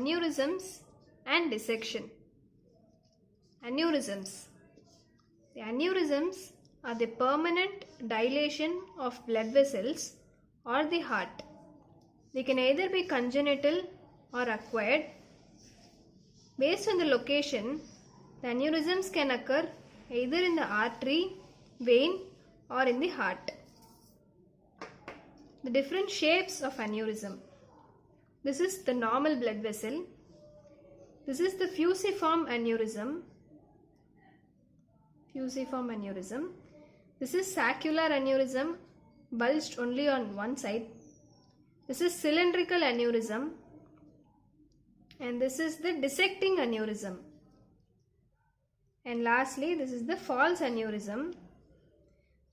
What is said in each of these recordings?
Aneurysms and dissection. Aneurysms. The aneurysms are the permanent dilation of blood vessels or the heart. They can either be congenital or acquired. Based on the location, the aneurysms can occur either in the artery, vein or in the heart. The different shapes of aneurysm. This is the normal blood vessel. This is the fusiform aneurysm. Fusiform aneurysm. This is saccular aneurysm, bulged only on one side. This is cylindrical aneurysm. And this is the dissecting aneurysm. And lastly, this is the false aneurysm,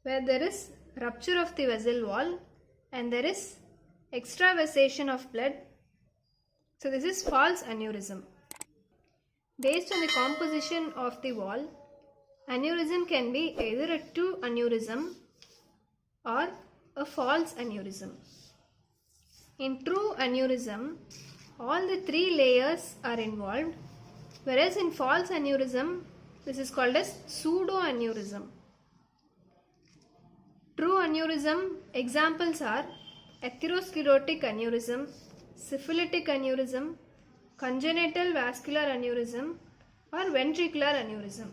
where there is rupture of the vessel wall and there is extravasation of blood. So this is false aneurysm. Based on the composition of the wall, aneurysm can be either a true aneurysm or a false aneurysm. In true aneurysm, all the three layers are involved, whereas in false aneurysm, this is called as pseudoaneurysm. True aneurysm examples are atherosclerotic aneurysm, syphilitic aneurysm, congenital vascular aneurysm or ventricular aneurysm.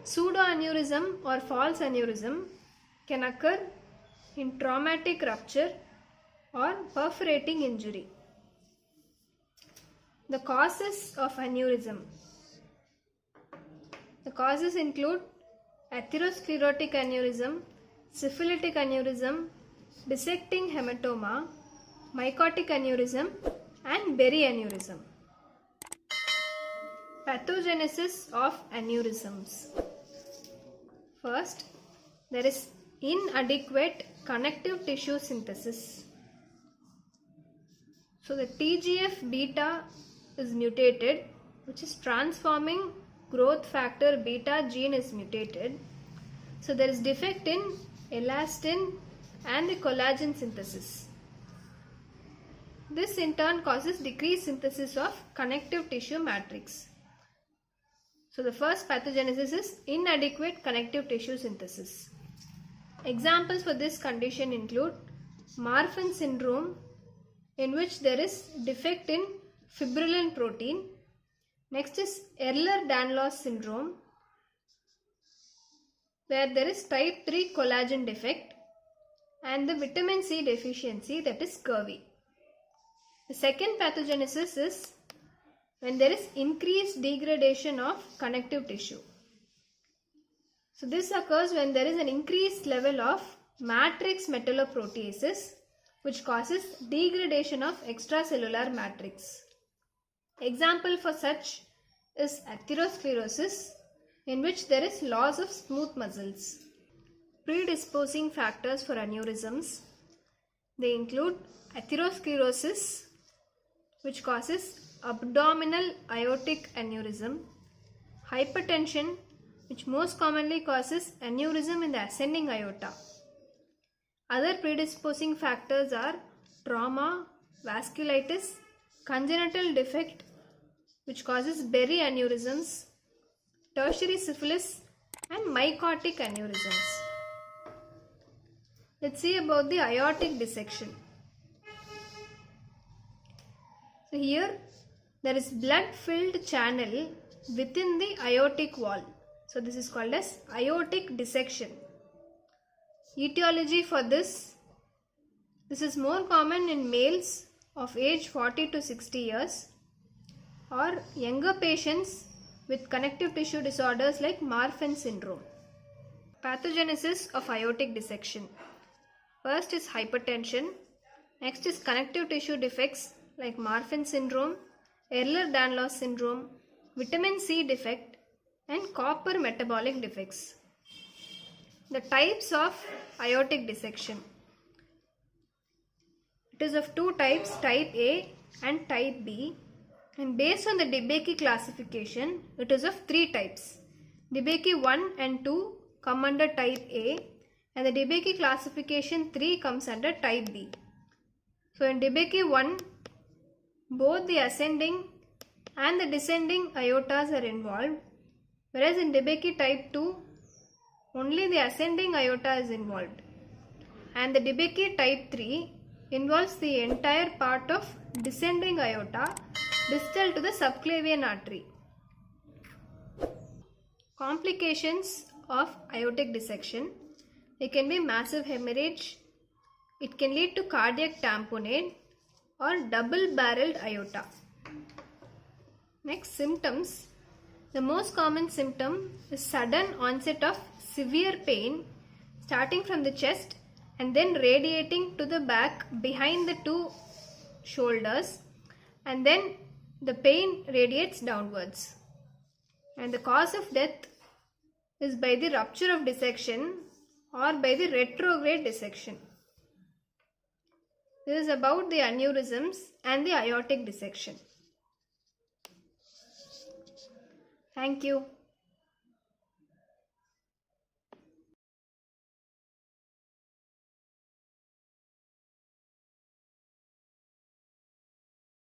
Pseudoaneurysm or false aneurysm can occur in traumatic rupture or perforating injury. The causes of aneurysm. The causes include atherosclerotic aneurysm, syphilitic aneurysm, dissecting hematoma, mycotic aneurysm and berryaneurysm. Pathogenesis of aneurysms. First, there is inadequate connective tissue synthesis. So the TGF-beta is mutated, which is transforming growth factor beta gene is mutated. So there is defect in elastin and the collagen synthesis. This in turn causes decreased synthesis of connective tissue matrix. So the first pathogenesis is inadequate connective tissue synthesis. Examples for this condition include Marfan syndrome, in which there is defect in fibrillin protein. Next is Ehlers-Danlos syndrome, where there is type 3 collagen defect, and the vitamin C deficiency, that is scurvy. The second pathogenesis is when there is increased degradation of connective tissue. So this occurs when there is an increased level of matrix metalloproteases, which causes degradation of extracellular matrix. Example for such is atherosclerosis, in which there is loss of smooth muscles. Predisposing factors for aneurysms. They include atherosclerosis, which causes abdominal aortic aneurysm, hypertension, which most commonly causes aneurysm in the ascending aorta. Other predisposing factors are trauma, vasculitis, congenital defect, which causes berryaneurysms, tertiary syphilis and mycotic aneurysms. Let's see about the aortic dissection. So here there is blood-filled channel within the aortic wall. So this is called as aortic dissection. Etiology for this is more common in males of age 40 to 60 years or younger patients with connective tissue disorders like Marfan syndrome. Pathogenesis of aortic dissection. First is hypertension. Next is connective tissue defects like Marfan syndrome, Ehlers-Danlos syndrome, vitamin C defect and copper metabolic defects. The types of aortic dissection. It is of two types, type A and type B, and based on the DeBakey classification, it is of three types. DeBakey 1 and 2 come under type A and the DeBakey classification 3 comes under type B. So in DeBakey 1, both the ascending and the descending aortas are involved, whereas in DeBakey type 2, only the ascending aorta is involved. And the DeBakey type 3 involves the entire part of descending aorta distal to the subclavian artery. Complications of aortic dissection. It can be massive hemorrhage. It can lead to cardiac tamponade or double-barreled aorta. Next, symptoms. The most common symptom is sudden onset of severe pain starting from the chest and then radiating to the back behind the two shoulders, and then the pain radiates downwards. And the cause of death is by the rupture of dissection or by the retrograde dissection. This is about the aneurysms and the aortic dissection. Thank you.